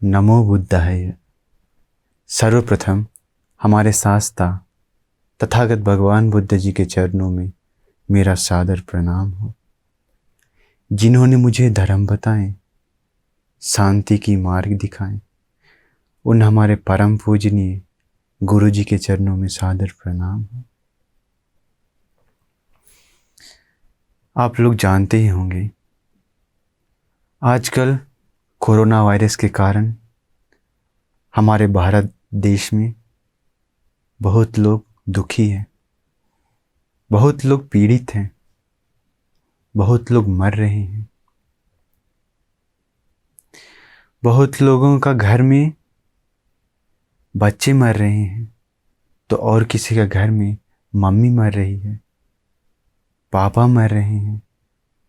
नमो बुद्धाय। सर्वप्रथम हमारे शास्त्रा तथागत भगवान बुद्ध जी के चरणों में मेरा सादर प्रणाम हो, जिन्होंने मुझे धर्म बताएं, शांति की मार्ग दिखाएं। उन हमारे परम पूजनीय गुरु जी के चरणों में सादर प्रणाम हो। आप लोग जानते ही होंगे, आजकल कोरोना वायरस के कारण हमारे भारत देश में बहुत लोग दुखी हैं, बहुत लोग पीड़ित हैं, बहुत लोग मर रहे हैं। बहुत लोगों का घर में बच्चे मर रहे हैं, तो और किसी का घर में मम्मी मर रही है, पापा मर रहे हैं,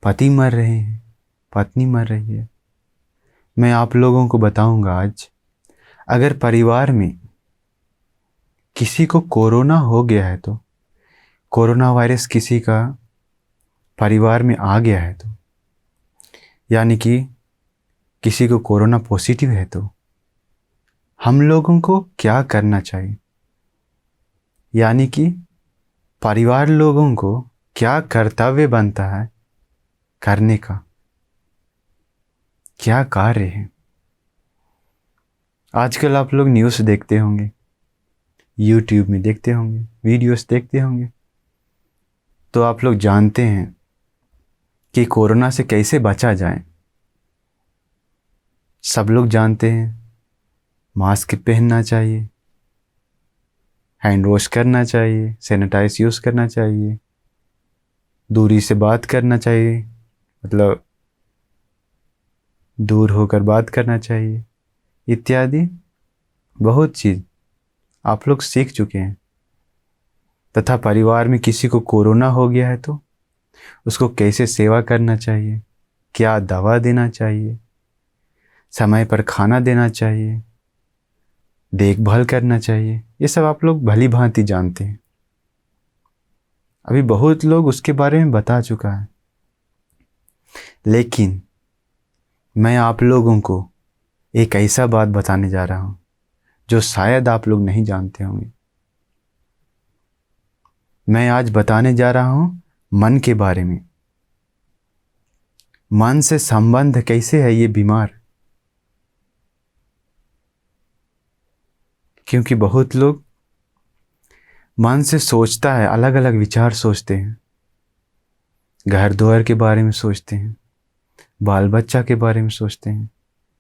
पति मर रहे हैं, पत्नी मर रही है। मैं आप लोगों को बताऊंगा आज, अगर परिवार में किसी को कोरोना हो गया है, तो कोरोना वायरस किसी का परिवार में आ गया है, तो यानी कि किसी को कोरोना पॉजिटिव है, तो हम लोगों को क्या करना चाहिए, यानी कि परिवार लोगों को क्या कर्तव्य बनता है करने का, क्या कार्य है। आजकल आप लोग न्यूज़ देखते होंगे, यूट्यूब में देखते होंगे, वीडियोस देखते होंगे, तो आप लोग जानते हैं कि कोरोना से कैसे बचा जाए। सब लोग जानते हैं, मास्क पहनना चाहिए, हैंड वॉश करना चाहिए, सैनिटाइज यूज़ करना चाहिए, दूरी से बात करना चाहिए, मतलब दूर होकर बात करना चाहिए, इत्यादि बहुत चीज़ आप लोग सीख चुके हैं। तथा परिवार में किसी को कोरोना हो गया है, तो उसको कैसे सेवा करना चाहिए, क्या दवा देना चाहिए, समय पर खाना देना चाहिए, देखभाल करना चाहिए, ये सब आप लोग भली भांति जानते हैं। अभी बहुत लोग उसके बारे में बता चुका है, लेकिन मैं आप लोगों को एक ऐसा बात बताने जा रहा हूँ जो शायद आप लोग नहीं जानते होंगे। मैं आज बताने जा रहा हूँ मन के बारे में। मन से संबंध कैसे है ये बीमार, क्योंकि बहुत लोग मन से सोचता है, अलग अलग विचार सोचते हैं, घर द्वार के बारे में सोचते हैं, बाल बच्चा के बारे में सोचते हैं,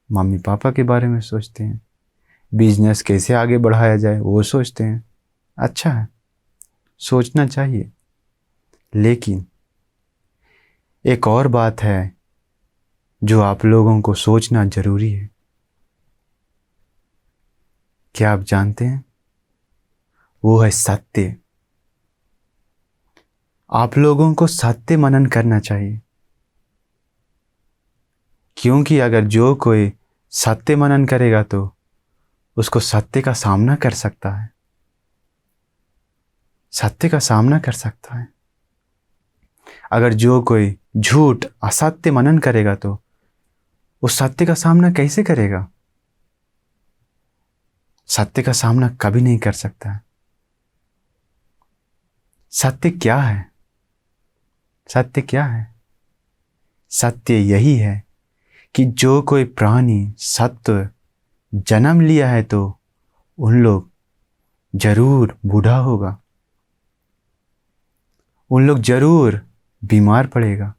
मम्मी पापा के बारे में सोचते हैं, बिजनेस कैसे आगे बढ़ाया जाए वो सोचते हैं। अच्छा है, सोचना चाहिए, लेकिन एक और बात है जो आप लोगों को सोचना जरूरी है। क्या आप जानते हैं? वो है सत्य। आप लोगों को सत्य मनन करना चाहिए, क्योंकि अगर जो कोई सत्य मनन करेगा तो उसको सत्य का सामना कर सकता है, सत्य का सामना कर सकता है। अगर जो कोई झूठ असत्य मनन करेगा तो उस सत्य का सामना कैसे करेगा? सत्य का सामना कभी नहीं कर सकता है। सत्य क्या है? सत्य क्या है? सत्य यही है कि जो कोई प्राणी सत्व जन्म लिया है तो उन लोग जरूर बूढ़ा होगा, उन लोग जरूर बीमार पड़ेगा,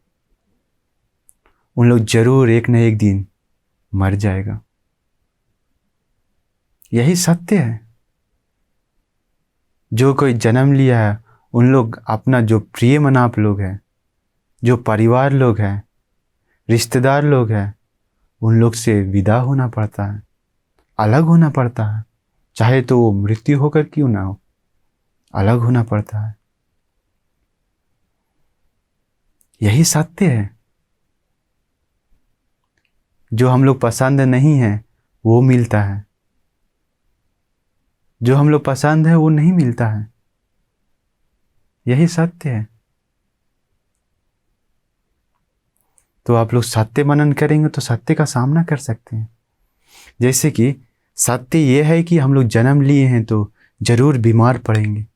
उन लोग जरूर एक न एक दिन मर जाएगा। यही सत्य है। जो कोई जन्म लिया है उन लोग अपना जो प्रिय मनाप लोग हैं, जो परिवार लोग हैं, रिश्तेदार लोग हैं, उन लोग से विदा होना पड़ता है, अलग होना पड़ता है, चाहे तो वो मृत्यु होकर क्यों ना हो, अलग होना पड़ता है। यही सत्य है। जो हम लोग पसंद नहीं है वो मिलता है, जो हम लोग पसंद है वो नहीं मिलता है। यही सत्य है। तो आप लोग सत्य मनन करेंगे तो सत्य का सामना कर सकते हैं। जैसे कि सत्य ये है कि हम लोग जन्म लिए हैं तो जरूर बीमार पड़ेंगे,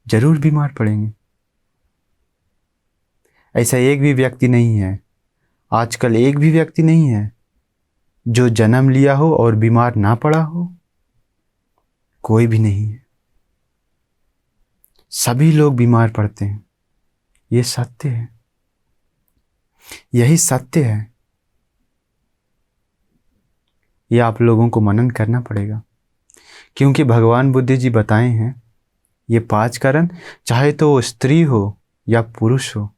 जरूर बीमार पड़ेंगे। ऐसा एक भी व्यक्ति नहीं है, आजकल एक भी व्यक्ति नहीं है जो जन्म लिया हो और बीमार ना पड़ा हो। कोई भी नहीं है, सभी लोग बीमार पड़ते हैं। ये सत्य है, यही सत्य है। ये आप लोगों को मनन करना पड़ेगा, क्योंकि भगवान बुद्ध जी बताए हैं ये 5 कारण, चाहे तो वो स्त्री हो या पुरुष हो,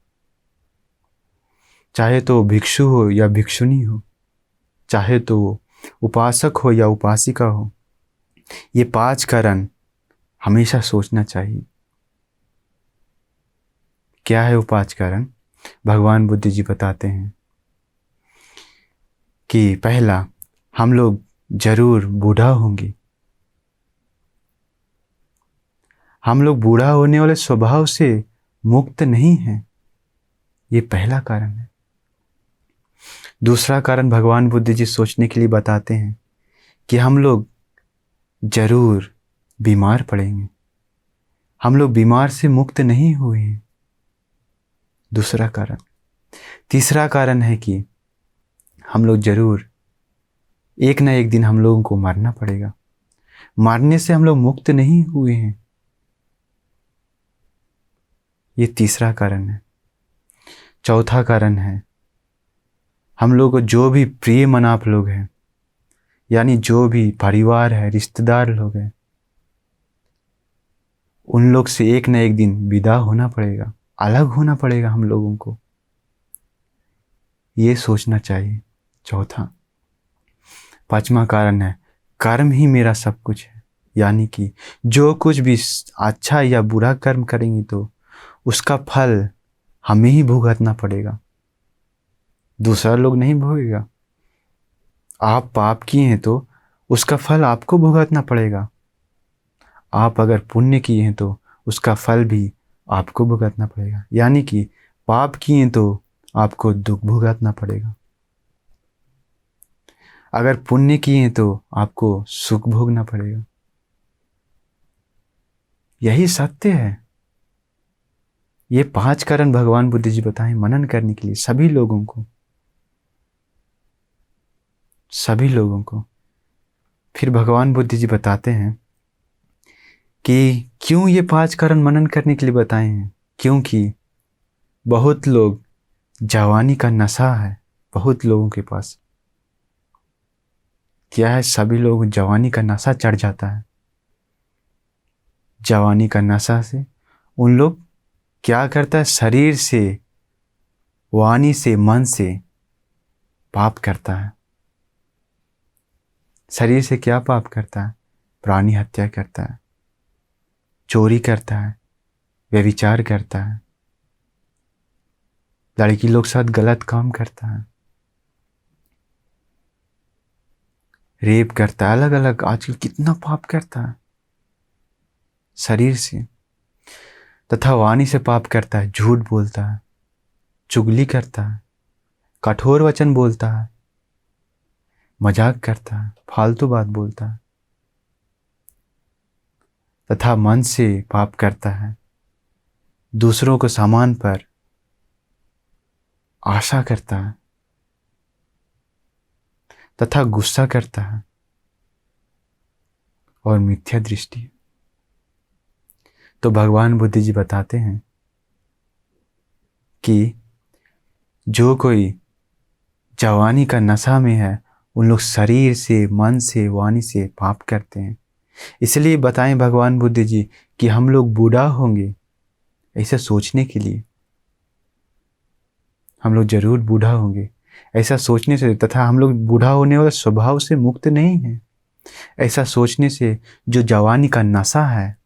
चाहे तो भिक्षु हो या भिक्षुनी हो, चाहे तो उपासक हो या उपासिका हो, ये 5 कारण हमेशा सोचना चाहिए। क्या है वो 5 कारण? भगवान बुद्ध जी बताते हैं कि पहला, हम लोग जरूर बूढ़ा होंगे। हम लोग बूढ़ा होने वाले स्वभाव से मुक्त नहीं हैं, ये पहला कारण है। दूसरा कारण भगवान बुद्ध जी सोचने के लिए बताते हैं कि हम लोग जरूर बीमार पड़ेंगे, हम लोग बीमार से मुक्त नहीं हुए हैं, दूसरा कारण। तीसरा कारण है कि हम लोग जरूर एक ना एक दिन हम लोगों को मरना पड़ेगा, मरने से हम लोग मुक्त नहीं हुए हैं, ये तीसरा कारण है। चौथा कारण है, हम लोग को जो भी प्रिय मनाप लोग हैं, यानी जो भी परिवार है, रिश्तेदार लोग हैं, उन लोग से एक ना एक दिन विदा होना पड़ेगा, अलग होना पड़ेगा हम लोगों को, ये सोचना चाहिए। चौथा। पांचवा कारण है, कर्म ही मेरा सब कुछ है, यानी कि जो कुछ भी अच्छा या बुरा कर्म करेंगे तो उसका फल हमें ही भुगतना पड़ेगा, दूसरा लोग नहीं भोगेगा। आप पाप किए हैं तो उसका फल आपको भुगतना पड़ेगा, आप अगर पुण्य किए हैं तो उसका फल भी आपको भुगतना पड़ेगा। यानी कि पाप किए तो आपको दुख भुगतना पड़ेगा, अगर पुण्य किए तो आपको सुख भोगना पड़ेगा। यही सत्य है। ये 5 कारण भगवान बुद्ध जी बताएं मनन करने के लिए सभी लोगों को, सभी लोगों को। फिर भगवान बुद्ध जी बताते हैं कि क्यों ये 5 कारण मनन करने के लिए बताए हैं, क्योंकि बहुत लोग, जवानी का नशा है बहुत लोगों के पास। क्या है, सभी लोग जवानी का नशा चढ़ जाता है। जवानी का नशा से उन लोग क्या करता है, शरीर से, वाणी से, मन से पाप करता है। शरीर से क्या पाप करता है? प्राणी हत्या करता है, चोरी करता है, व्यभिचार करता है, लड़की लोग साथ गलत काम करता है, रेप करता है, अलग अलग आजकल कितना पाप करता है शरीर से। तथा वाणी से पाप करता है, झूठ बोलता है, चुगली करता है, कठोर वचन बोलता है, मजाक करता है, फालतू बात बोलता है। तथा मन से पाप करता है, दूसरों को सामान पर आशा करता है, तथा गुस्सा करता है और मिथ्या दृष्टि। तो भगवान बुद्ध जी बताते हैं कि जो कोई जवानी का नशा में है उन लोग शरीर से, मन से, वाणी से पाप करते हैं। इसलिए बताएं भगवान बुद्ध जी कि हम लोग बूढ़ा होंगे, ऐसा सोचने के लिए हम लोग जरूर बूढ़ा होंगे, ऐसा सोचने से, तथा हम लोग बूढ़ा होने वाले स्वभाव से मुक्त नहीं हैं, ऐसा सोचने से जो जवानी का नशा है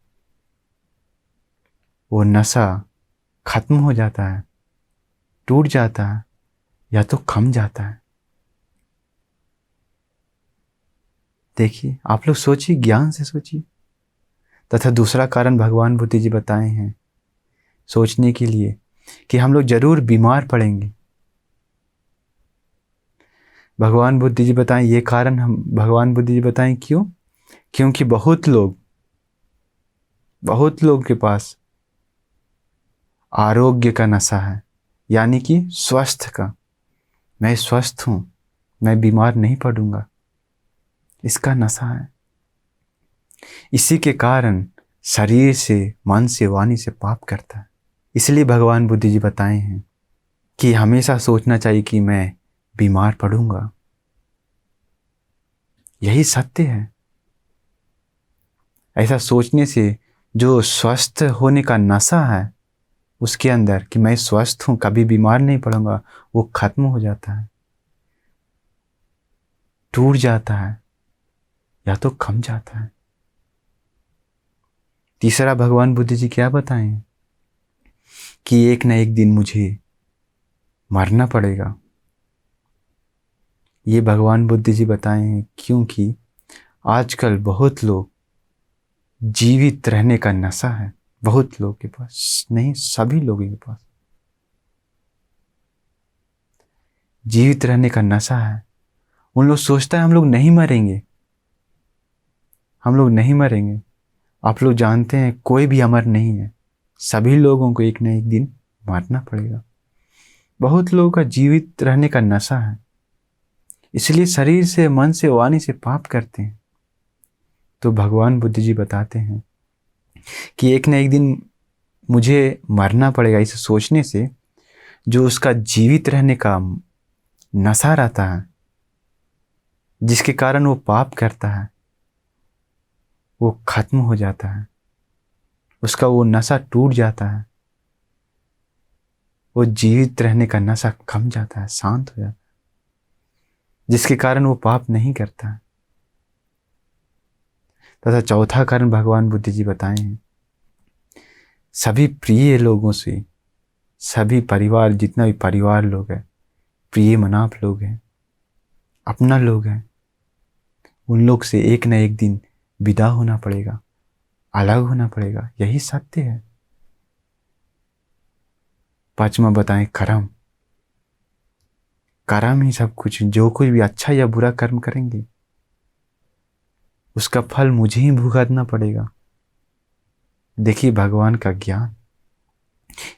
वो नशा खत्म हो जाता है, टूट जाता है या तो खम जाता है। देखिए, आप लोग सोचिए, ज्ञान से सोचिए। तथा दूसरा कारण भगवान बुद्ध जी बताए हैं सोचने के लिए कि हम लोग जरूर बीमार पड़ेंगे। भगवान बुद्ध जी बताएं ये कारण, हम भगवान बुद्ध जी बताएं क्यों? क्योंकि बहुत लोग के पास आरोग्य का नशा है, यानी कि स्वस्थ का। मैं स्वस्थ हूं, मैं बीमार नहीं पड़ूंगा, इसका नशा है। इसी के कारण शरीर से, मन से, वाणी से पाप करता है। इसलिए भगवान बुद्ध जी बताए हैं कि हमेशा सोचना चाहिए कि मैं बीमार पड़ूंगा। यही सत्य है। ऐसा सोचने से जो स्वस्थ होने का नशा है उसके अंदर, कि मैं स्वस्थ हूं, कभी बीमार नहीं पड़ूंगा, वो खत्म हो जाता है, टूट जाता है, या तो खम जाता है। तीसरा भगवान बुद्ध जी क्या बताएं? कि एक न एक दिन मुझे मरना पड़ेगा। ये भगवान बुद्ध जी बताए हैं क्योंकि आजकल बहुत लोग जीवित रहने का नशा है, बहुत लोगों के पास, नहीं सभी लोगों के पास जीवित रहने का नशा है। उन लोग सोचता है हम लोग नहीं मरेंगे, हम लोग नहीं मरेंगे। आप लोग जानते हैं कोई भी अमर नहीं है, सभी लोगों को एक न एक दिन मरना पड़ेगा। बहुत लोगों का जीवित रहने का नशा है, इसलिए शरीर से, मन से, वाणी से पाप करते हैं। तो भगवान बुद्ध जी बताते हैं कि एक न एक दिन मुझे मरना पड़ेगा। इसे सोचने से जो उसका जीवित रहने का नशा रहता है, जिसके कारण वो पाप करता है, वो खत्म हो जाता है, उसका वो नशा टूट जाता है, वो जीवित रहने का नशा कम जाता है, शांत हो जाता है, जिसके कारण वो पाप नहीं करता है। तथा चौथा कारण भगवान बुद्ध जी बताए हैं, सभी प्रिय लोगों से, सभी परिवार, जितना भी परिवार लोग हैं, प्रिय मनाप लोग हैं, अपना लोग हैं, उन लोग से एक न एक दिन विदा होना पड़ेगा, अलग होना पड़ेगा। यही सत्य है। पांचवा बताएं कर्म। कर्म ही सब कुछ। जो कुछ भी अच्छा या बुरा कर्म करेंगे उसका फल मुझे ही भुगतना पड़ेगा। देखिए भगवान का ज्ञान,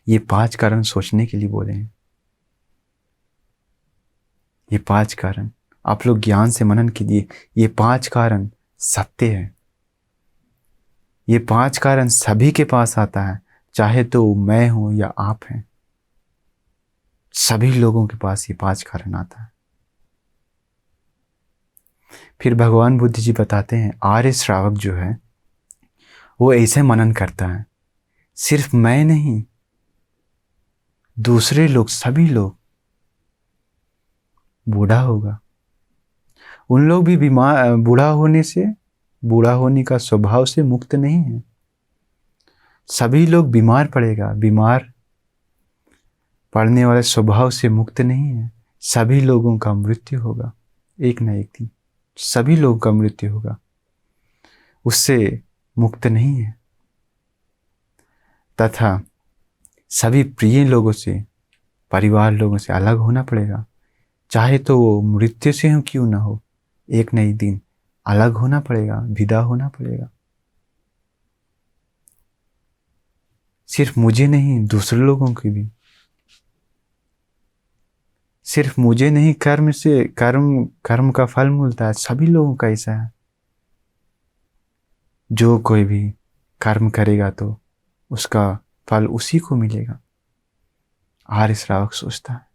ये 5 कारण सोचने के लिए बोले हैं। ये 5 कारण आप लोग ज्ञान से मनन कीजिए। ये 5 कारण सत्य है। ये 5 कारण सभी के पास आता है, चाहे तो मैं हूं या आप हैं, सभी लोगों के पास ये 5 कारण आता है। फिर भगवान बुद्ध जी बताते हैं, आर्य श्रावक जो है वो ऐसे मनन करता है, सिर्फ मैं नहीं, दूसरे लोग, सभी लोग बूढ़ा होगा। उन लोग भी बीमार, बूढ़ा होने का स्वभाव से मुक्त नहीं है। सभी लोग बीमार पड़ेगा, बीमार पड़ने वाले स्वभाव से मुक्त नहीं है। सभी लोगों का मृत्यु होगा, एक न एक दिन सभी लोगों का मृत्यु होगा, उससे मुक्त नहीं है। तथा सभी प्रिय लोगों से, परिवार लोगों से अलग होना पड़ेगा, चाहे तो वो मृत्यु से ही क्यों ना हो, एक न एक दिन अलग होना पड़ेगा, विदा होना पड़ेगा। सिर्फ मुझे नहीं, दूसरे लोगों की भी। सिर्फ मुझे नहीं, कर्म से, कर्म का फल मिलता है, सभी लोगों का ऐसा है। जो कोई भी कर्म करेगा तो उसका फल उसी को मिलेगा, आर्य श्रावक सोचता है।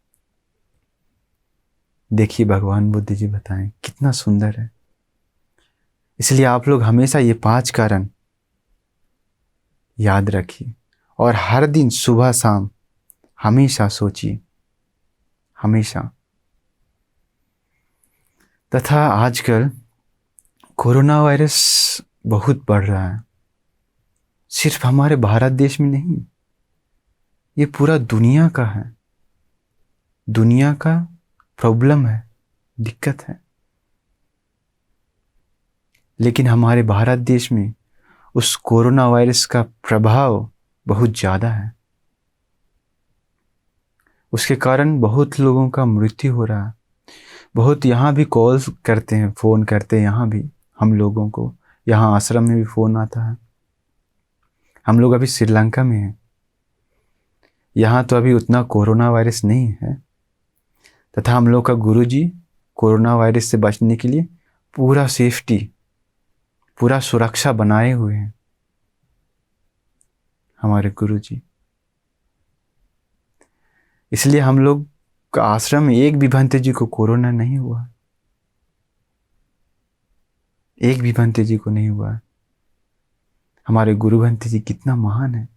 देखिए भगवान बुद्ध जी बताएं कितना सुंदर है। इसलिए आप लोग हमेशा ये 5 कारण याद रखिए और हर दिन सुबह शाम हमेशा सोचिए, हमेशा। तथा आजकल कोरोना वायरस बहुत बढ़ रहा है, सिर्फ हमारे भारत देश में नहीं, ये पूरा दुनिया का है। दुनिया का प्रॉब्लम है, दिक्कत है। लेकिन हमारे भारत देश में उस कोरोना वायरस का प्रभाव बहुत ज़्यादा है। उसके कारण बहुत लोगों का मृत्यु हो रहा है, बहुत यहाँ भी कॉल्स करते हैं, फ़ोन करते हैं यहाँ भी हम लोगों को। यहाँ आश्रम में भी फ़ोन आता है। हम लोग अभी श्रीलंका में हैं। यहाँ तो अभी उतना कोरोना वायरस नहीं है, तथा हम लोग का गुरुजी कोरोना वायरस से बचने के लिए पूरा सेफ्टी, पूरा सुरक्षा बनाए हुए हैं हमारे गुरुजी। इसलिए हम लोग का आश्रम में एक भी भंते जी को कोरोना नहीं हुआ, एक भी भंते जी को नहीं हुआ। हमारे गुरु भंते जी कितना महान है,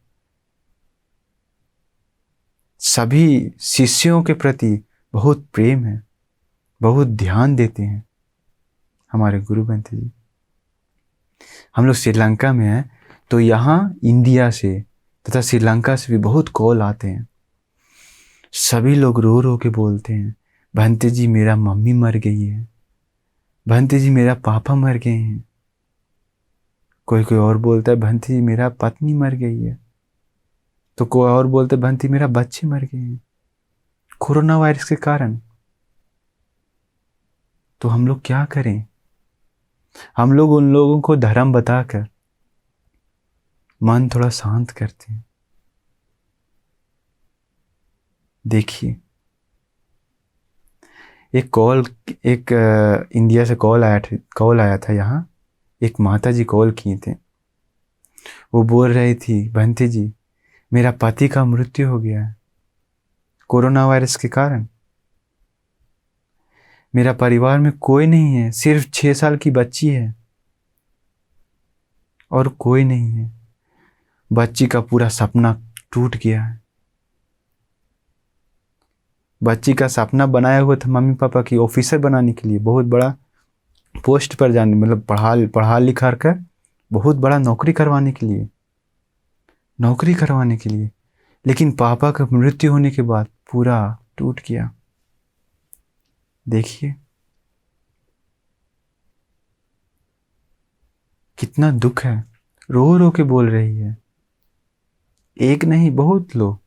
सभी शिष्यों के प्रति बहुत प्रेम है, बहुत ध्यान देते हैं हमारे गुरु भंते जी। हम लोग श्रीलंका में हैं, तो यहाँ इंडिया से तथा श्रीलंका से भी बहुत कॉल आते हैं। सभी लोग रो रो के बोलते हैं, भंते जी मेरा मम्मी मर गई है, भंते जी मेरा पापा मर गए हैं। कोई कोई और बोलता है भंते जी मेरा पत्नी मर गई है, तो कोई और बोलता है भंते मेरा बच्चे मर गए हैं कोरोना वायरस के कारण। तो हम लोग क्या करें? हम लोग उन लोगों को धर्म बताकर मन थोड़ा शांत करते हैं। देखिए, एक इंडिया से कॉल आया था यहाँ। एक माता जी कॉल किए थे। वो बोल रही थी, भंते जी मेरा पति का मृत्यु हो गया है कोरोना वायरस के कारण। मेरा परिवार में कोई नहीं है, सिर्फ 6 साल की बच्ची है और कोई नहीं है। बच्ची का पूरा सपना टूट गया है। बच्ची का सपना बनाया हुआ था मम्मी पापा की ऑफिसर बनाने के लिए, बहुत बड़ा पोस्ट पर जाने, मतलब पढ़ा लिखा कर बहुत बड़ा नौकरी करवाने के लिए। लेकिन पापा का मृत्यु होने के बाद पूरा टूट गया। देखिए कितना दुख है। रो रो के बोल रही है। एक नहीं, बहुत लोग,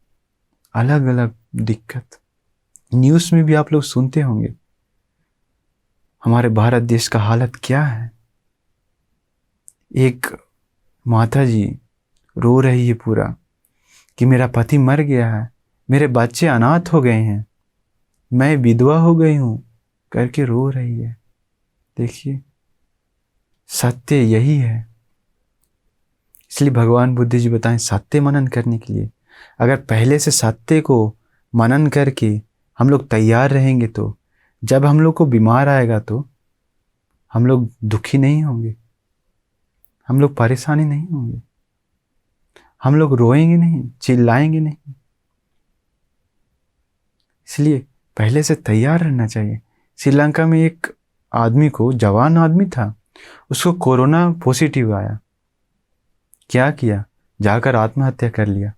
अलग अलग दिक्कत। न्यूज़ में भी आप लोग सुनते होंगे हमारे भारत देश का हालत क्या है। एक माता जी रो रही है पूरा कि मेरा पति मर गया है, मेरे बच्चे अनाथ हो गए हैं, मैं विधवा हो गई हूँ करके रो रही है। देखिए सत्य यही है। इसलिए भगवान बुद्ध जी बताएं सत्य मनन करने के लिए। अगर पहले से सत्य को मनन करके हम लोग तैयार रहेंगे तो जब हम लोग को बीमार आएगा तो हम लोग दुखी नहीं होंगे, हम लोग परेशानी नहीं होंगे, हम लोग रोएंगे नहीं, चिल्लाएंगे नहीं। इसलिए पहले से तैयार रहना चाहिए। श्रीलंका में एक आदमी को, जवान आदमी था, उसको कोरोना पॉजिटिव आया। क्या किया? जाकर आत्महत्या कर लिया।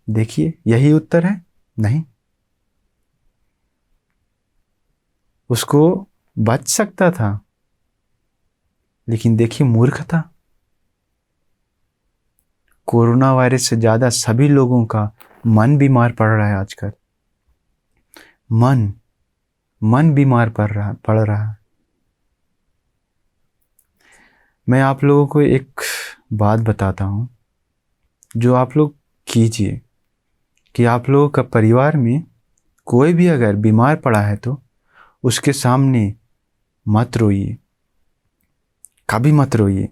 देखिए यही उत्तर है? नहीं, उसको बच सकता था, लेकिन देखिए मूर्ख था। कोरोना वायरस से ज़्यादा सभी लोगों का मन बीमार पड़ रहा है आजकल। मन बीमार पड़ रहा है। मैं आप लोगों को एक बात बताता हूँ जो आप लोग कीजिए कि आप लोगों का परिवार में कोई भी अगर बीमार पड़ा है तो उसके सामने मत रोइए, कभी मत रोइए,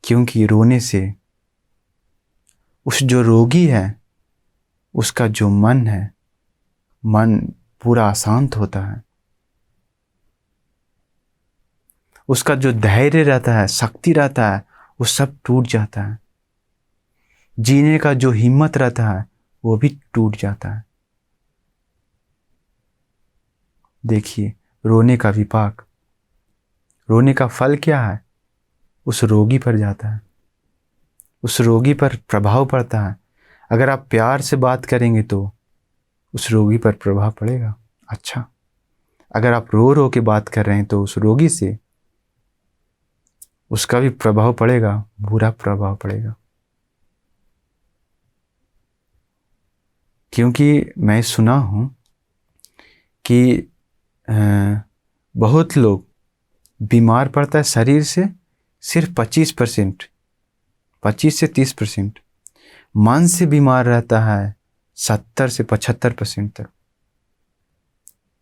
क्योंकि रोने से उस जो रोगी है उसका जो मन है, मन पूरा अशांत होता है। उसका जो धैर्य रहता है, शक्ति रहता है, वो सब टूट जाता है। जीने का जो हिम्मत रहता है वो भी टूट जाता है। देखिए रोने का विपाक, रोने का फल क्या है? उस रोगी पर जाता है, उस रोगी पर प्रभाव पड़ता है। अगर आप प्यार से बात करेंगे तो उस रोगी पर प्रभाव पड़ेगा अच्छा। अगर आप रो रो के बात कर रहे हैं तो उस रोगी से उसका भी प्रभाव पड़ेगा, बुरा प्रभाव पड़ेगा। क्योंकि मैं सुना हूँ कि बहुत लोग बीमार पड़ता है शरीर से सिर्फ 25%, 25 से 30%। मन से बीमार रहता है 70 से 75% तक,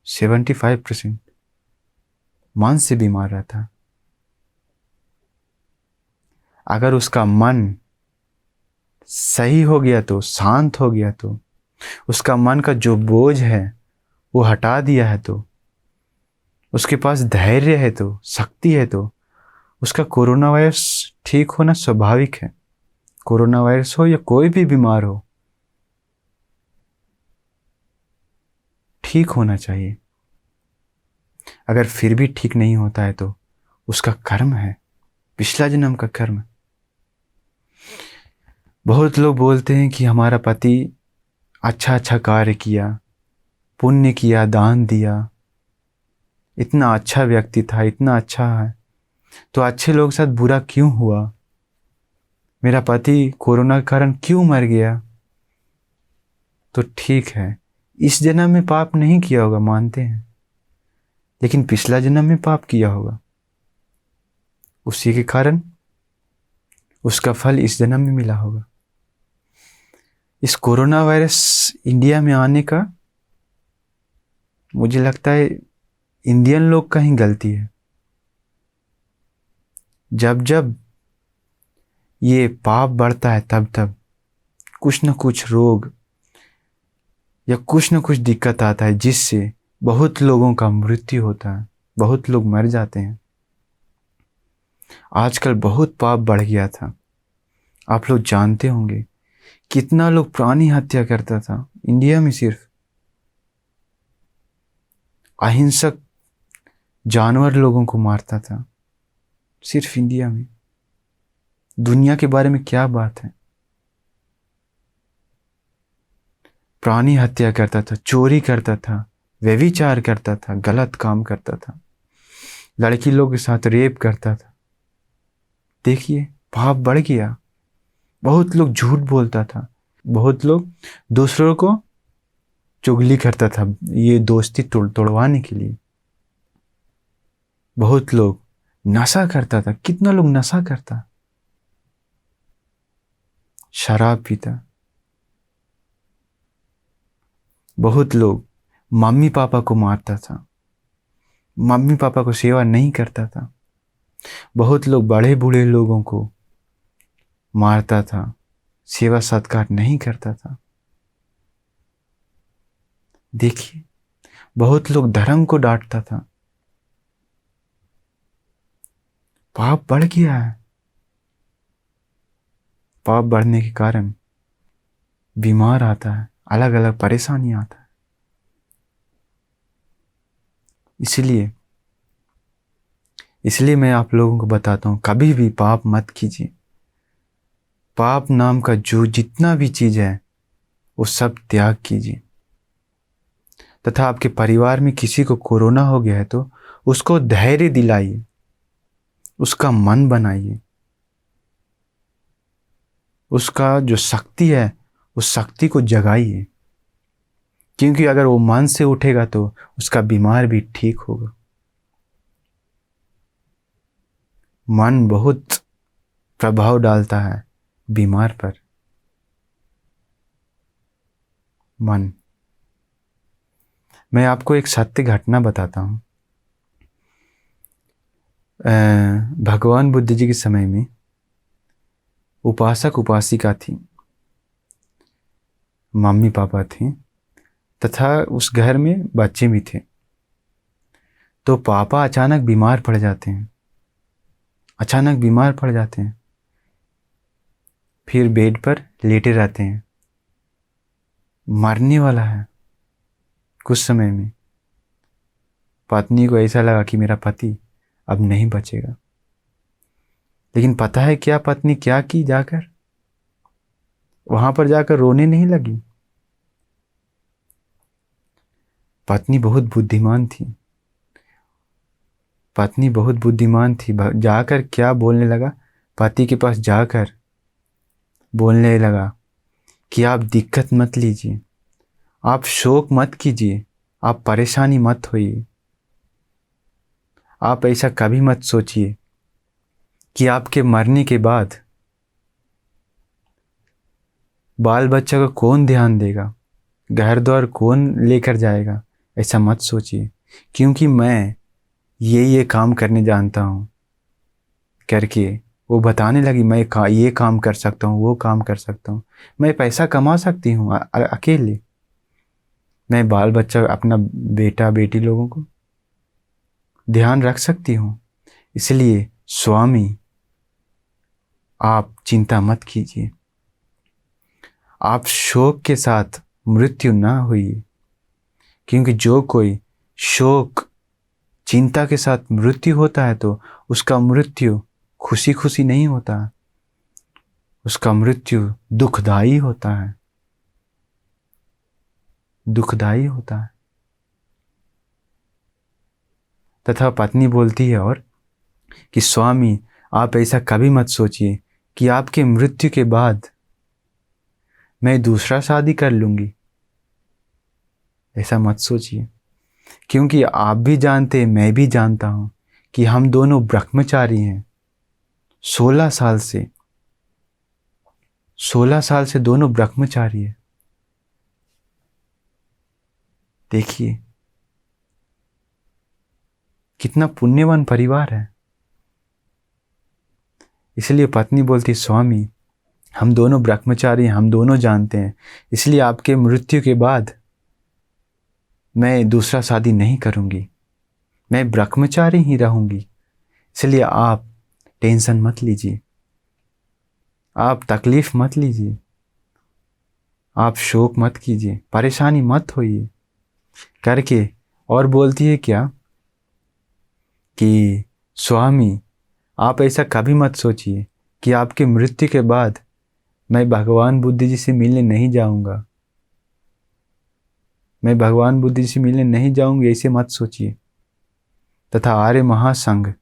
75% मन से बीमार रहता है। अगर उसका मन सही हो गया तो, शांत हो गया तो, उसका मन का जो बोझ है वो हटा दिया है तो, उसके पास धैर्य है तो, शक्ति है तो, उसका कोरोना वायरस ठीक होना स्वाभाविक है। कोरोना वायरस हो या कोई भी बीमार हो, ठीक होना चाहिए। अगर फिर भी ठीक नहीं होता है तो उसका कर्म है, पिछला जन्म का कर्म। बहुत लोग बोलते हैं कि हमारा पति अच्छा अच्छा कार्य किया, पुण्य किया, दान दिया, इतना अच्छा व्यक्ति था, इतना अच्छा है, तो अच्छे लोग के साथ बुरा क्यों हुआ? मेरा पति कोरोना के कारण क्यों मर गया? तो ठीक है, इस जन्म में पाप नहीं किया होगा, मानते हैं, लेकिन पिछला जन्म में पाप किया होगा, उसी के कारण उसका फल इस जन्म में मिला होगा। इस कोरोना वायरस इंडिया में आने का मुझे लगता है इंडियन लोग का ही गलती है। जब जब ये पाप बढ़ता है तब तब कुछ न कुछ रोग या कुछ न कुछ दिक्कत आता है, जिससे बहुत लोगों का मृत्यु होता है, बहुत लोग मर जाते हैं। आजकल बहुत पाप बढ़ गया था। आप लोग जानते होंगे कितना लोग प्राणी हत्या करता था इंडिया में, सिर्फ अहिंसक जानवर लोगों को मारता था, सिर्फ इंडिया में। दुनिया के बारे में क्या बात है? प्राणी हत्या करता था, चोरी करता था, व्यभिचार करता था, गलत काम करता था, लड़की लोगों के साथ रेप करता था। देखिए, पाप बढ़ गया। बहुत लोग झूठ बोलता था, बहुत लोग दूसरों को चुगली करता था, ये दोस्ती तोड़वाने के लिए। बहुत लोग नशा करता था, कितना लोग नशा करता, शराब पीता। बहुत लोग मम्मी पापा को मारता था, मम्मी पापा को सेवा नहीं करता था। बहुत लोग बड़े बूढ़े लोगों को मारता था, सेवा सत्कार नहीं करता था। देखिए, बहुत लोग धर्म को डांटता था। पाप बढ़ गया है। पाप बढ़ने के कारण बीमार आता है, अलग अलग परेशानी आता है। इसलिए मैं आप लोगों को बताता हूँ, कभी भी पाप मत कीजिए। पाप नाम का जो जितना भी चीज है वो सब त्याग कीजिए। तथा आपके परिवार में किसी को कोरोना हो गया है तो उसको धैर्य दिलाइए, उसका मन बनाइए, उसका जो शक्ति है उस शक्ति को जगाइए, क्योंकि अगर वो मन से उठेगा तो उसका बीमार भी ठीक होगा। मन बहुत प्रभाव डालता है बीमार पर। मन, मैं आपको एक सत्य घटना बताता हूँ। भगवान बुद्ध जी के समय में उपासक उपासिका थी, मम्मी पापा थे, तथा उस घर में बच्चे भी थे। तो पापा अचानक बीमार पड़ जाते हैं, अचानक बीमार पड़ जाते हैं, फिर बेड पर लेटे रहते हैं, मरने वाला है। कुछ समय में पत्नी को ऐसा लगा कि मेरा पति अब नहीं बचेगा, लेकिन पता है क्या पत्नी क्या की? जाकर वहां पर जाकर रोने नहीं लगी। पत्नी बहुत बुद्धिमान थी, पत्नी बहुत बुद्धिमान थी। जाकर क्या बोलने लगा? पति के पास जाकर बोलने लगा कि आप दिक्कत मत लीजिए, आप शोक मत कीजिए, आप परेशानी मत होइए। आप ऐसा कभी मत सोचिए कि आपके मरने के बाद बाल बच्चा का कौन ध्यान देगा, घर द्वार कौन लेकर जाएगा। ऐसा मत सोचिए, क्योंकि मैं ये काम करने जानता हूँ करके वो बताने लगी, मैं ये काम कर सकता हूँ, वो काम कर सकता हूँ, मैं पैसा कमा सकती हूँ अकेले, मैं बाल बच्चा अपना बेटा बेटी लोगों को ध्यान रख सकती हूँ। इसलिए स्वामी आप चिंता मत कीजिए, आप शोक के साथ मृत्यु ना हुई, क्योंकि जो कोई शोक चिंता के साथ मृत्यु होता है तो उसका मृत्यु खुशी खुशी नहीं होता, उसका मृत्यु दुखदाई होता है, दुखदाई होता है। तथा पत्नी बोलती है और कि स्वामी आप ऐसा कभी मत सोचिए कि आपके मृत्यु के बाद मैं दूसरा शादी कर लूंगी, ऐसा मत सोचिए, क्योंकि आप भी जानते मैं भी जानता हूं कि हम दोनों ब्रह्मचारी हैं। 16 साल से 16 साल से दोनों ब्रह्मचारी हैं। देखिए कितना पुण्यवान परिवार है। इसलिए पत्नी बोलती स्वामी हम दोनों ब्रह्मचारी, हम दोनों जानते हैं, इसलिए आपके मृत्यु के बाद मैं दूसरा शादी नहीं करूंगी, मैं ब्रह्मचारी ही रहूंगी। इसलिए आप टेंशन मत लीजिए, आप तकलीफ मत लीजिए, आप शोक मत कीजिए, परेशानी मत होइए करके। और बोलती है क्या कि स्वामी आप ऐसा कभी मत सोचिए कि आपके मृत्यु के बाद मैं भगवान बुद्ध जी से मिलने नहीं जाऊंगा, मैं भगवान बुद्ध जी से मिलने नहीं जाऊंगी, ऐसे मत सोचिए। तथा आर्य महासंघ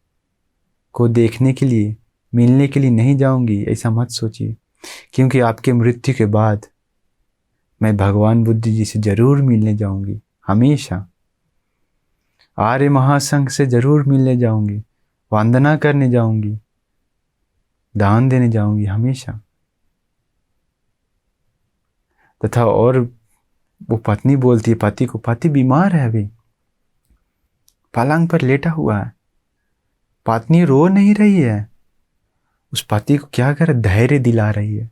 को देखने के लिए मिलने के लिए नहीं जाऊंगी, ऐसा मत सोचिए, क्योंकि आपके मृत्यु के बाद मैं भगवान बुद्ध जी से जरूर मिलने जाऊंगी, हमेशा आर्य महासंघ से जरूर मिलने जाऊंगी, वंदना करने जाऊंगी, दान देने जाऊंगी हमेशा। तथा और वो पत्नी बोलती है पति को, पति बीमार है, अभी पलंग पर लेटा हुआ है। पत्नी रो नहीं रही है, उस पति को क्या कर धैर्य दिला रही है,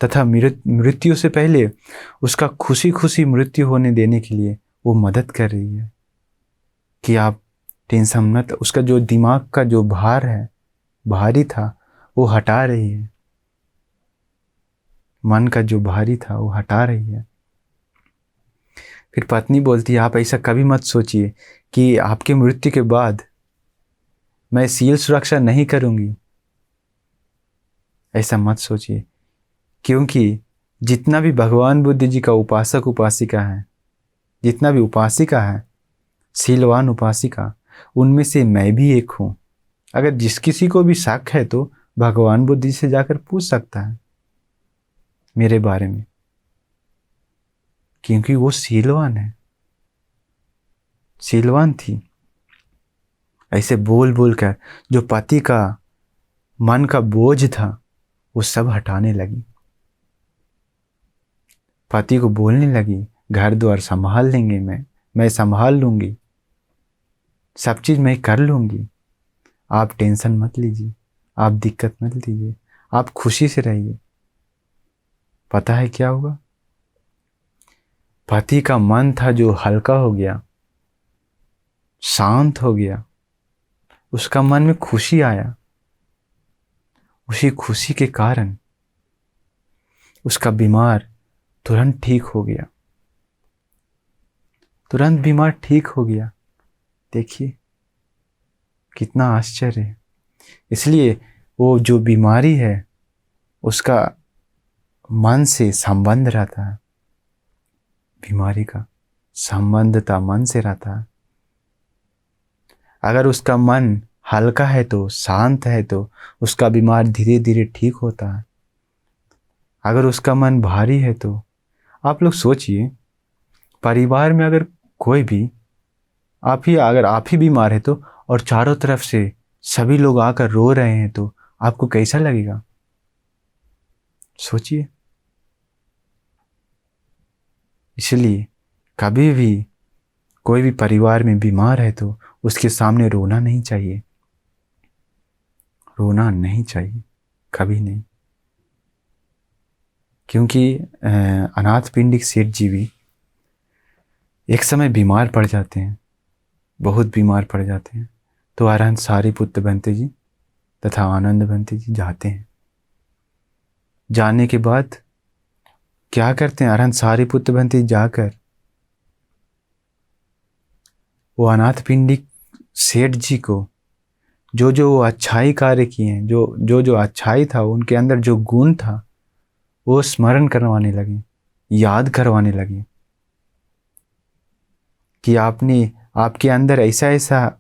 तथा मृत्यु से पहले उसका खुशी खुशी मृत्यु होने देने के लिए वो मदद कर रही है कि आप टेंशन मत, उसका जो दिमाग का जो भार है, भारी था, वो हटा रही है, मन का जो भारी था वो हटा रही है। फिर पत्नी बोलती है आप ऐसा कभी मत सोचिए कि आपके मृत्यु के बाद मैं सील सुरक्षा नहीं करूंगी, ऐसा मत सोचिए, क्योंकि जितना भी भगवान बुद्ध जी का उपासक उपासिका है, जितना भी उपासिका है, सीलवान उपासिका, उनमें से मैं भी एक हूं। अगर जिस किसी को भी शक है तो भगवान बुद्ध जी से जाकर पूछ सकता है मेरे बारे में, क्योंकि वो सीलवान है, सीलवान थी। ऐसे बोल बोल कर जो पति का मन का बोझ था वो सब हटाने लगी, पति को बोलने लगी घर द्वार संभाल लेंगे, मैं संभाल लूंगी, सब चीज मैं कर लूंगी, आप टेंशन मत लीजिए, आप दिक्कत मत लीजिए, आप खुशी से रहिए। पता है क्या होगा, पति का मन था जो हल्का हो गया, शांत हो गया, उसका मन में खुशी आया, उसी खुशी के कारण उसका बीमार तुरंत ठीक हो गया, तुरंत बीमार ठीक हो गया। देखिए कितना आश्चर्य है। इसलिए वो जो बीमारी है उसका मन से संबंध रहता है, बीमारी का संबंधता मन से रहता है। अगर उसका मन हल्का है तो शांत है तो उसका बीमार धीरे धीरे ठीक होता है। अगर उसका मन भारी है तो आप लोग सोचिए, परिवार में अगर कोई भी, अगर आप ही बीमार है तो, और चारों तरफ से सभी लोग आकर रो रहे हैं तो आपको कैसा लगेगा? सोचिए। इसलिए कभी भी कोई भी परिवार में बीमार है तो उसके सामने रोना नहीं चाहिए, रोना नहीं चाहिए, कभी नहीं। क्योंकि अनाथ पिंडिक सेठ जी भी एक समय बीमार पड़ जाते हैं, बहुत बीमार पड़ जाते हैं, तो अरहंत सारीपुत्र बनते जी तथा आनंद बनते जी जाते हैं। जाने के बाद क्या करते हैं? अरहंत सारीपुत्र बनते जी जाकर वो अनाथ पिंडिक सेठ जी को जो जो वो अच्छाई कार्य किए हैं, जो अच्छाई था उनके अंदर, जो गुण था, वो स्मरण करवाने लगे, याद करवाने लगे कि आपके अंदर ऐसा ऐसा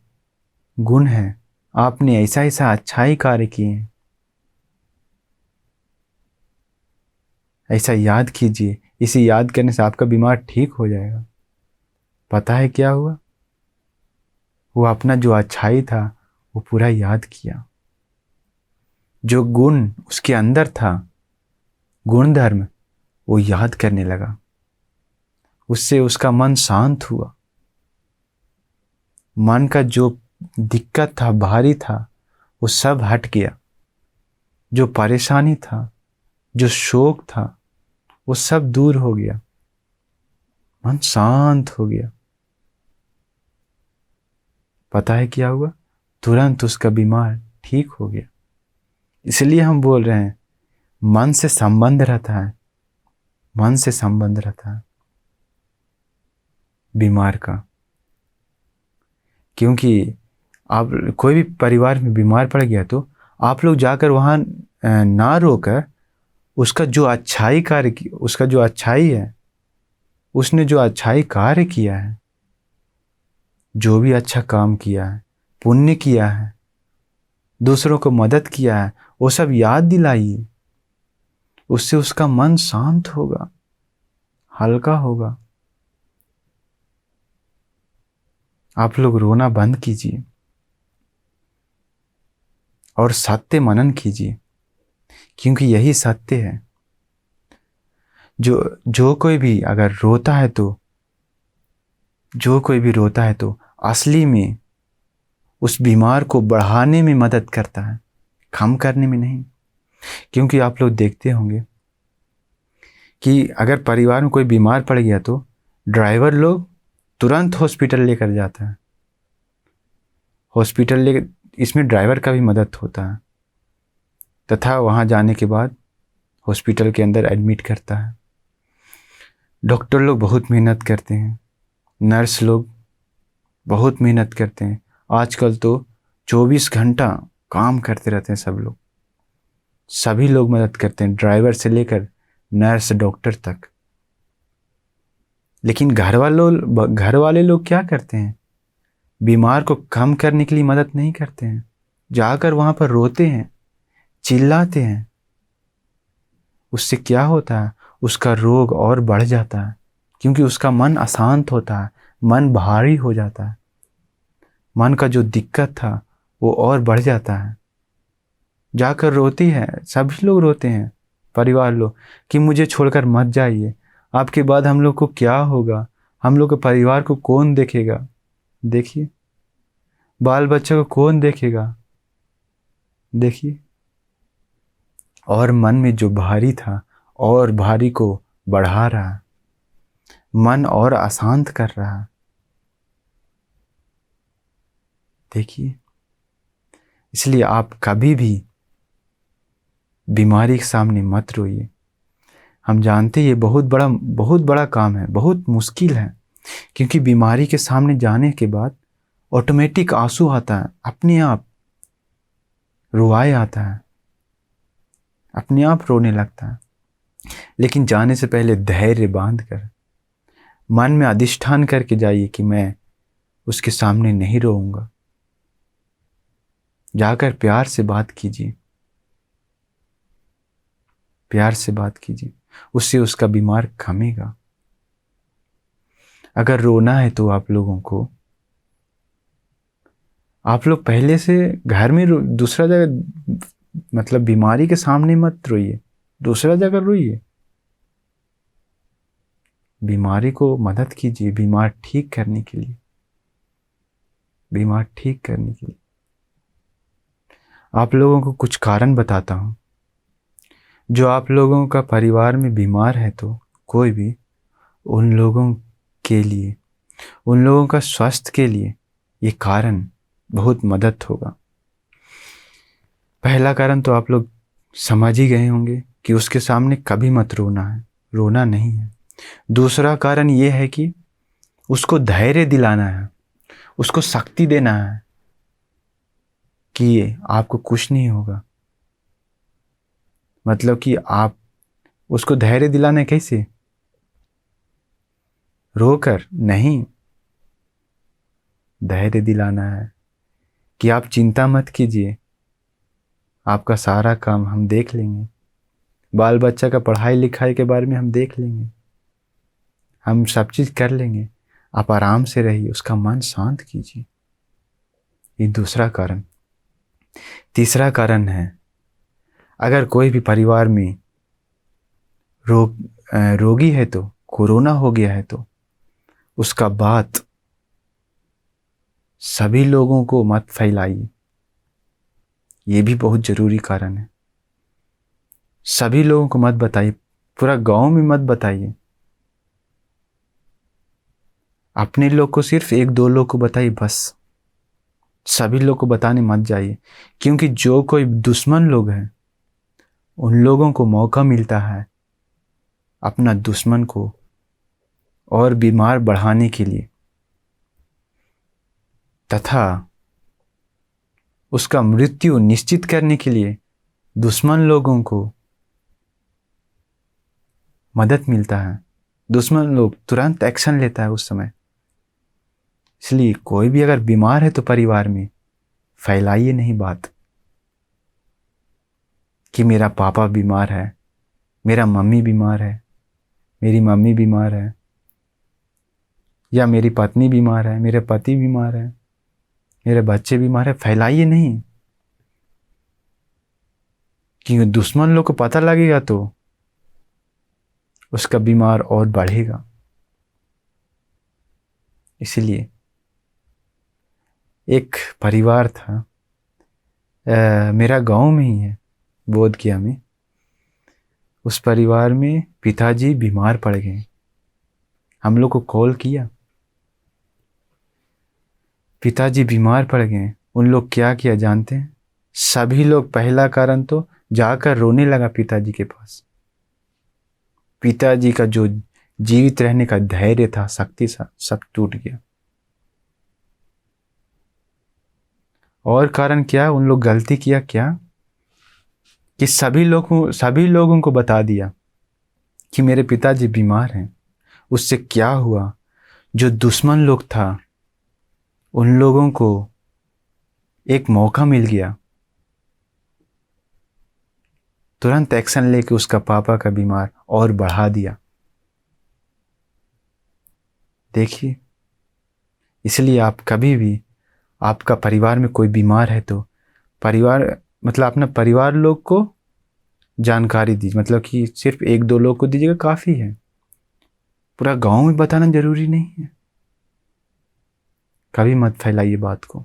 गुण है, आपने ऐसा ऐसा अच्छाई कार्य किए हैं, ऐसा याद कीजिए, इसे याद करने से आपका बीमार ठीक हो जाएगा। पता है क्या हुआ? वो अपना जो अच्छाई था वो पूरा याद किया, जो गुण उसके अंदर था, गुण धर्म, वो याद करने लगा। उससे उसका मन शांत हुआ, मन का जो दिक्कत था, भारी था, वो सब हट गया। जो परेशानी था, जो शोक था, वो सब दूर हो गया, मन शांत हो गया। पता है क्या हुआ? तुरंत उसका बीमार ठीक हो गया। इसलिए हम बोल रहे हैं, मन से संबंध रहता है, मन से संबंध रहता है बीमार का। क्योंकि आप कोई भी परिवार में बीमार पड़ गया तो आप लोग जाकर वहाँ ना रोकर उसका जो अच्छाई कार्य, उसका जो अच्छाई है, उसने जो अच्छाई कार्य किया है, जो भी अच्छा काम किया है, पुण्य किया है, दूसरों को मदद किया है, वो सब याद दिलाइए। उससे उसका मन शांत होगा, हल्का होगा। आप लोग रोना बंद कीजिए और सत्य मनन कीजिए, क्योंकि यही सत्य है। जो कोई भी अगर रोता है तो, जो कोई भी रोता है तो असली में उस बीमार को बढ़ाने में मदद करता है, कम करने में नहीं। क्योंकि आप लोग देखते होंगे कि अगर परिवार में कोई बीमार पड़ गया तो ड्राइवर लोग तुरंत हॉस्पिटल लेकर जाता है, हॉस्पिटल ले, इसमें ड्राइवर का भी मदद होता है, तथा वहाँ जाने के बाद हॉस्पिटल के अंदर एडमिट करता है। डॉक्टर लोग बहुत मेहनत करते हैं, नर्स लोग बहुत मेहनत करते हैं। आजकल तो 24 घंटा काम करते रहते हैं सब लोग, सभी लोग मदद करते हैं, ड्राइवर से लेकर नर्स डॉक्टर तक। लेकिन घर वाले लोग क्या करते हैं? बीमार को कम करने के लिए मदद नहीं करते हैं, जाकर वहाँ पर रोते हैं, चिल्लाते हैं। उससे क्या होता है? उसका रोग और बढ़ जाता है, क्योंकि उसका मन अशांत होता है, मन भारी हो जाता है, मन का जो दिक्कत था वो और बढ़ जाता है। जाकर रोती है, सभी लोग रोते हैं, परिवार लोग, कि मुझे छोड़कर मत जाइए, आपके बाद हम लोग को क्या होगा, हम लोग के परिवार को कौन देखेगा? देखिए, बाल बच्चों को कौन देखेगा? देखिए। और मन में जो भारी था और भारी को बढ़ा रहा है, मन और अशांत कर रहा है। देखिए, इसलिए आप कभी भी बीमारी के सामने मत रोइए। हम जानते ये बहुत बड़ा काम है, बहुत मुश्किल है, क्योंकि बीमारी के सामने जाने के बाद ऑटोमेटिक आंसू आता है, अपने आप रुआए आता है, अपने आप रोने लगता है। लेकिन जाने से पहले धैर्य बांध कर मन में अधिष्ठान करके जाइए कि मैं उसके सामने नहीं रोऊंगा। जाकर प्यार से बात कीजिए, प्यार से बात कीजिए, उससे उसका बीमार थमेगा। अगर रोना है तो आप लोगों को, आप लोग पहले से घर में दूसरा जगह, मतलब बीमारी के सामने मत रोइए, दूसरा जगह रोइए। बीमारी को मदद कीजिए, बीमार ठीक करने के लिए, बीमार ठीक करने के लिए। आप लोगों को कुछ कारण बताता हूँ। जो आप लोगों का परिवार में बीमार है तो कोई भी, उन लोगों के लिए, उन लोगों का स्वास्थ्य के लिए ये कारण बहुत मदद होगा। पहला कारण तो आप लोग समझ ही गए होंगे कि उसके सामने कभी मत रोना है, रोना नहीं है। दूसरा कारण ये है कि उसको धैर्य दिलाना है, उसको शक्ति देना है कि आपको कुछ नहीं होगा। मतलब कि आप उसको धैर्य दिलाना है कैसे? रोकर नहीं, धैर्य दिलाना है कि आप चिंता मत कीजिए, आपका सारा काम हम देख लेंगे, बाल बच्चा का पढ़ाई लिखाई के बारे में हम देख लेंगे, हम सब चीज़ कर लेंगे, आप आराम से रहिए, उसका मन शांत कीजिए। ये दूसरा कारण। तीसरा कारण है, अगर कोई भी परिवार में रोगी है तो, कोरोना हो गया है तो उसका बात सभी लोगों को मत फैलाइए। ये भी बहुत ज़रूरी कारण है। सभी लोगों को मत बताइए, पूरा गांव में मत बताइए। अपने लोग को सिर्फ एक दो लोग को बताइए बस, सभी लोग को बताने मत जाइए। क्योंकि जो कोई दुश्मन लोग हैं उन लोगों को मौका मिलता है अपना दुश्मन को और बीमार बढ़ाने के लिए, तथा उसका मृत्यु निश्चित करने के लिए दुश्मन लोगों को मदद मिलता है। दुश्मन लोग तुरंत एक्शन लेता है उस समय। इसलिए कोई भी अगर बीमार है तो परिवार में फैलाइए नहीं बात कि मेरा पापा बीमार है, मेरा मम्मी बीमार है, मेरी मम्मी बीमार है, या मेरी पत्नी बीमार है, मेरे पति बीमार है, मेरे बच्चे बीमार है। फैलाइए नहीं, क्योंकि दुश्मन लोग को पता लगेगा तो उसका बीमार और बढ़ेगा। इसीलिए एक परिवार था, मेरा गांव में ही है, बोध गया में। उस परिवार में पिताजी बीमार पड़ गए। हम लोग को कॉल किया, पिताजी बीमार पड़ गए। उन लोग क्या किया जानते हैं? सभी लोग, पहला कारण तो जाकर रोने लगा पिताजी के पास। पिताजी का जो जीवित रहने का धैर्य था, शक्ति था, सब टूट गया। और कारण क्या? उन लोग गलती किया क्या कि सभी लोगों को बता दिया कि मेरे पिताजी बीमार हैं। उससे क्या हुआ? जो दुश्मन लोग था उन लोगों को एक मौका मिल गया, तुरंत एक्शन लेके उसका पापा का बीमार और बढ़ा दिया। देखिए, इसलिए आप कभी भी, आपका परिवार में कोई बीमार है तो परिवार, मतलब अपना परिवार लोग को जानकारी दीजिए। मतलब कि सिर्फ एक दो लोग को दीजिएगा, काफ़ी है। पूरा गांव में बताना जरूरी नहीं है। कभी मत फैलाइए बात को।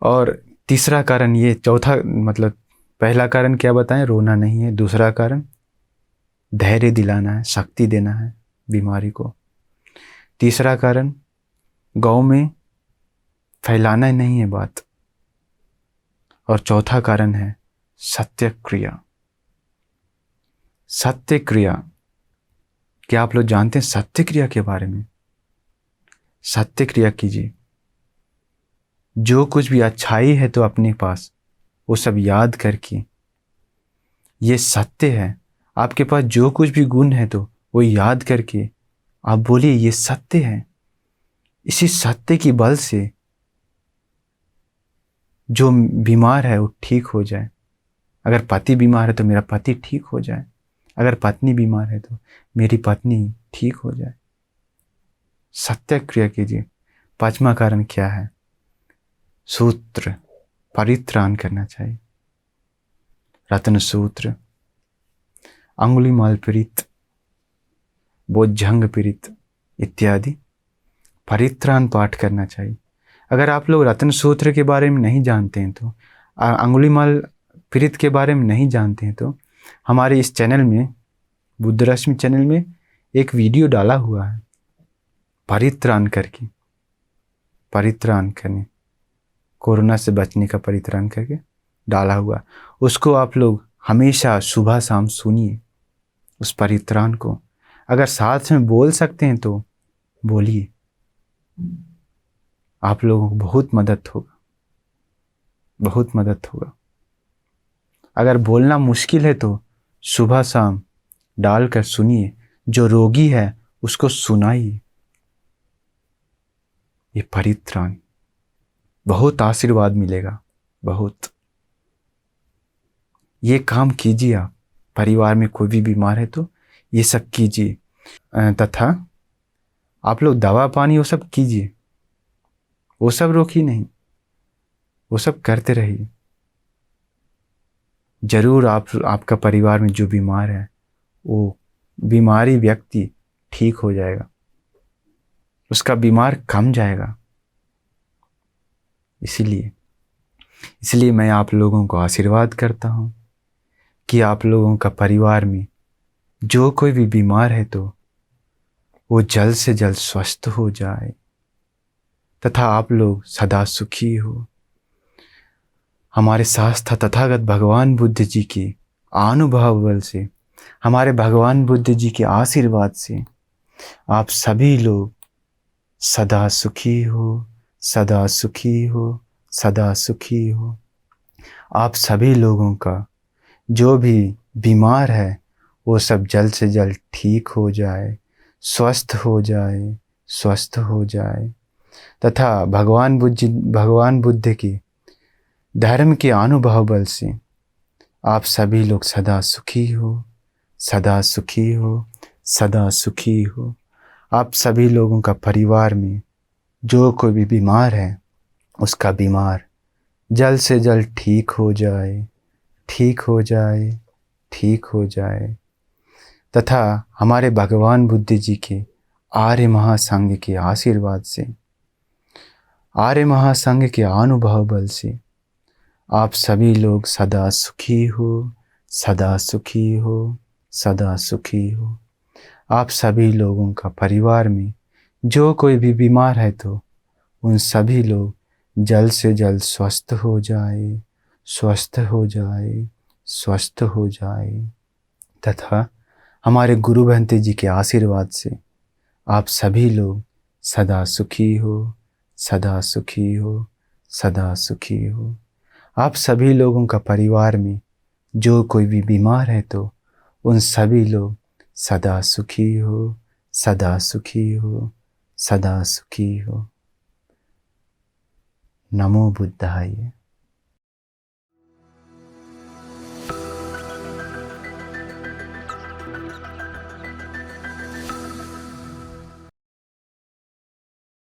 और तीसरा कारण ये, चौथा, मतलब पहला कारण क्या बताएं? रोना नहीं है। दूसरा कारण धैर्य दिलाना है, शक्ति देना है बीमारी को। तीसरा कारण गांव में फैलाना नहीं है बात। और चौथा कारण है सत्य क्रिया। सत्य क्रिया, क्या आप लोग जानते हैं सत्य क्रिया के बारे में? सत्य क्रिया कीजिए। जो कुछ भी अच्छाई है तो अपने पास, वो सब याद करके, ये सत्य है। आपके पास जो कुछ भी गुण है तो वो याद करके आप बोलिए ये सत्य है। इसी सत्य की बल से जो बीमार है वो ठीक हो जाए। अगर पति बीमार है तो मेरा पति ठीक हो जाए, अगर पत्नी बीमार है तो मेरी पत्नी ठीक हो जाए। सत्य क्रिया कीजिए। पांचवा कारण क्या है? सूत्र परित्राण करना चाहिए। रत्न सूत्र, अंगुलीमाल पीड़ित, बोझंग पीड़ित इत्यादि परित्राण पाठ करना चाहिए। अगर आप लोग रत्न सूत्र के बारे में नहीं जानते हैं तो, अंगुलीमाल पीड़ित के बारे में नहीं जानते हैं तो, हमारे इस चैनल में, बुद्ध रश्मि चैनल में एक वीडियो डाला हुआ है परित्राण करके, परित्राण करने, कोरोना से बचने का परित्राण करके डाला हुआ। उसको आप लोग हमेशा सुबह शाम सुनिए, उस परित्राण को। अगर साथ में बोल सकते हैं तो बोलिए, आप लोगों को बहुत मदद होगा, बहुत मदद होगा। अगर बोलना मुश्किल है तो सुबह शाम डालकर सुनिए, जो रोगी है उसको सुनाइए। ये परित्राण, बहुत आशीर्वाद मिलेगा, बहुत। ये काम कीजिए आप। परिवार में कोई भी बीमार है तो ये सब कीजिए। तथा आप लोग दवा पानी वो सब कीजिए, वो सब रोकिए नहीं, वो सब करते रहिए। जरूर आपका परिवार में जो बीमार है वो बीमारी व्यक्ति ठीक हो जाएगा, उसका बीमार कम जाएगा। इसलिए मैं आप लोगों को आशीर्वाद करता हूँ कि आप लोगों का परिवार में जो कोई भी बीमार है तो वो जल्द से जल्द स्वस्थ हो जाए, तथा आप लोग सदा सुखी हो। हमारे शास्त्र तथागत भगवान बुद्ध जी के अनुभव बल से, हमारे भगवान बुद्ध जी के आशीर्वाद से आप सभी लोग सदा सुखी हो, सदा सुखी हो, सदा सुखी हो। आप सभी लोगों का जो भी बीमार है वो सब जल्द से जल्द ठीक हो जाए, स्वस्थ हो जाए, स्वस्थ हो जाए। तथा भगवान बुद्ध के धर्म के अनुभव बल से आप सभी लोग सदा सुखी हो, सदा सुखी हो, सदा सुखी हो। आप सभी लोगों का परिवार में जो कोई भी बीमार है उसका बीमार जल्द से जल्द ठीक हो जाए, ठीक हो जाए, ठीक हो जाए। तथा हमारे भगवान बुद्ध जी के आर्य महासंघ के आशीर्वाद से, आर्य महासंघ के अनुभव बल से आप सभी लोग सदा सुखी हो, सदा सुखी हो, सदा सुखी हो। आप सभी लोगों का परिवार में जो कोई भी बीमार है तो उन सभी लोग जल्द से जल्द स्वस्थ हो जाए, स्वस्थ हो जाए, स्वस्थ हो जाए। तथा हमारे गुरु बहंते जी के आशीर्वाद से आप सभी लोग सदा सुखी हो, सदा सुखी हो, सदा सुखी हो। आप सभी लोगों का परिवार में जो कोई भी बीमार है तो उन सभी लोग सदा सुखी हो, सदा सुखी हो, सदा सुखी हो। नमो बुद्धाय।